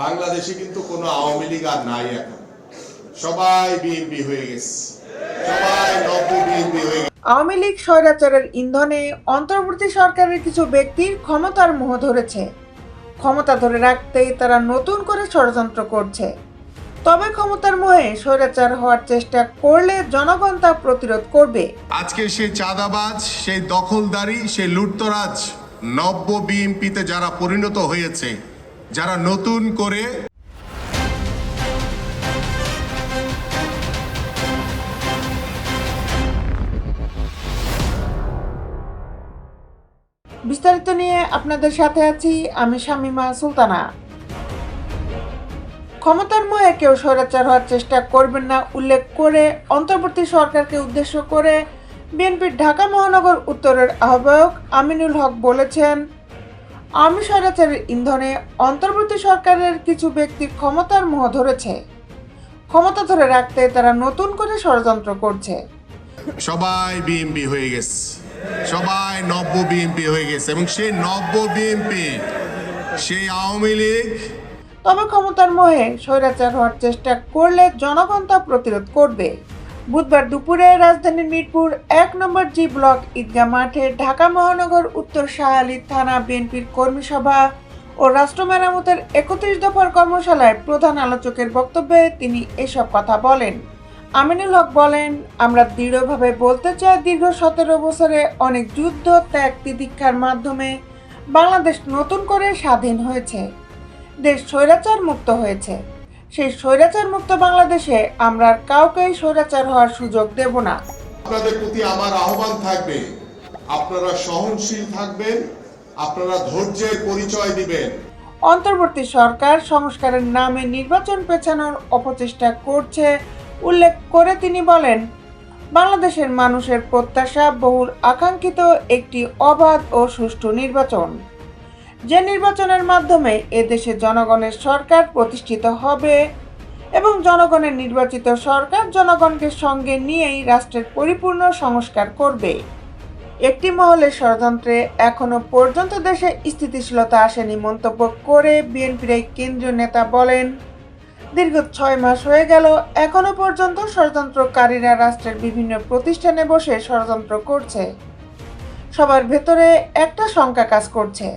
বাংলাদেশে কিন্তু কোনো আওয়ামী লীগ আর নাই, এখন সবাই বিএনপি হয়ে গেছে, সবাই নব্য বিএনপি হয়ে গেছে। আওয়ামী লীগ স্বৈরাচারের ইন্ধনে অন্তর্বর্তী সরকারের কিছু ব্যক্তির ক্ষমতার মোহ ধরেছে। ক্ষমতা ধরে রাখতেই তারা নতুন করে ষড়যন্ত্র করছে। তবে ক্ষমতার মোহে স্বৈরাচার হওয়ার চেষ্টা করলে জনগণ তা প্রতিরোধ করবে। আজকে সেই চাঁদাবাজ, সেই দখলদারি, সেই লুটতরাজ নব্য বিএনপিতে যারা পরিণত হয়েছে, যারা নতুন করে বিস্তারিত নিয়ে আপনাদের সাথে আছি আমি শামিমা সুলতানা। ক্ষমতার মোহে কেউ স্বৈরাচার হওয়ার চেষ্টা করবেন না উল্লেখ করে অন্তর্বর্তী সরকারকে উদ্দেশ্য করে বিএনপির ঢাকা মহানগর উত্তরের আহ্বায়ক আমিনুল হক বলেছেন, আওয়ামী স্বৈরাচারের ইন্ধনে অন্তর্বর্তী সরকারের কিছু ব্যক্তির ক্ষমতার মোহ ধরেছে। ক্ষমতা ধরে রাখতে তারা নতুন করে ষড়যন্ত্র করছে। সবাই বিএনপি হয়ে গেছে, সবাই নব্য বিএনপি হয়ে গেছে, এবং সেই নব্য বিএনপি, সেই আওয়ামী লীগ। তবে ক্ষমতার মোহে স্বৈরাচার হওয়ার চেষ্টা করলে জনগণ তা প্রতিরোধ করবে। বুধবার দুপুরে রাজধানীর মিরপুর ১ নম্বর জি ব্লক ঈদগাহ মাঠে ঢাকা মহানগর উত্তর শাহ আলী থানা বিএনপির কর্মী সভা ও রাষ্ট্র মেরামতের ৩১ দফার কর্মশালায় প্রধান আলোচকের বক্তব্যে তিনি এসব কথা বলেন। আমিনুল হক বলেন, আমরা দৃঢ়ভাবে বলতে চাই, দীর্ঘ ১৭ বছরে অনেক যুদ্ধ, ত্যাগ, তিতিক্ষার মাধ্যমে বাংলাদেশ নতুন করে স্বাধীন হয়েছে। দেশ স্বৈরাচার মুক্ত হয়েছে। সেই স্বৈরাচার মুক্ত বাংলাদেশে আমরা কাউকেই স্বৈরাচার হওয়ার সুযোগ দেব না। আপনাদের প্রতি আমার আহ্বান থাকবে, আপনারা সহনশীল থাকবেন, আপনারা ধৈর্যের পরিচয় দিবেন। অন্তর্বর্তী সরকার সংস্কারের নামে নির্বাচন পেছানোর অপচেষ্টা করছে উল্লেখ করে তিনি বলেন, বাংলাদেশের মানুষের প্রত্যাশা বহুল আকাঙ্ক্ষিত একটি অবাধ ও সুষ্ঠু নির্বাচন, যে নির্বাচনের মাধ্যমে এদেশে জনগণের সরকার প্রতিষ্ঠিত হবে এবং জনগণের নির্বাচিত সরকার জনগণকে সঙ্গে নিয়েই রাষ্ট্রের পরিপূর্ণ সংস্কার করবে। একটি মহলের ষড়যন্ত্রে এখনো পর্যন্ত দেশে স্থিতিশীলতা আসেনি মন্তব্য করে বিএনপির এই কেন্দ্রীয় নেতা বলেন, দীর্ঘ ৬ মাস হয়ে গেল এখনো পর্যন্ত ষড়যন্ত্রকারীরা রাষ্ট্রের বিভিন্ন প্রতিষ্ঠানে বসে ষড়যন্ত্র করছে। সবার ভেতরে একটা শঙ্কা কাজ করছে।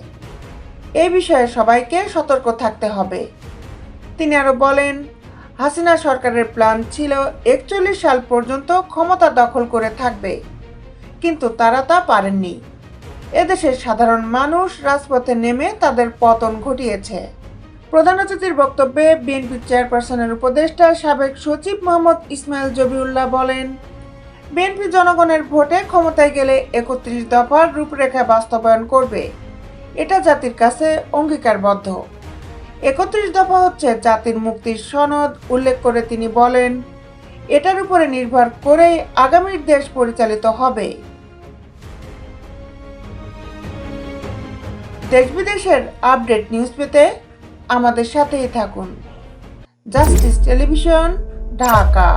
এই বিষয়ে সবাইকে সতর্ক থাকতে হবে। তিনি আরো বলেন, হাসিনা সরকারের প্ল্যান ছিল ৪১ সাল পর্যন্ত ক্ষমতা দখল করে থাকবে, কিন্তু তারা তা পারেননি। এদেশের সাধারণ মানুষ রাজপথে নেমে তাদের পতন ঘটিয়েছে। প্রধান অতিথির বক্তব্যে বিএনপি চেয়ারপারসনের উপদেষ্টা সাবেক সচিব মোহাম্মদ ইসমাইল জবিউল্লাহ বলেন, বিএনপি জনগণের ভোটে ক্ষমতায় গেলে ৩১ দফার রূপরেখা বাস্তবায়ন করবে। এটা জাতির কাছে অঙ্গীকারবদ্ধ। ৩১ দফা হচ্ছে জাতির মুক্তির সনদ উল্লেখ করে তিনি বলেন, এটার উপরে নির্ভর করেই আগামীর দেশ পরিচালিত হবে। দেশ বিদেশের আপডেট নিউজ পেতে আমাদের সাথেই থাকুন। Justice television, Dhaka.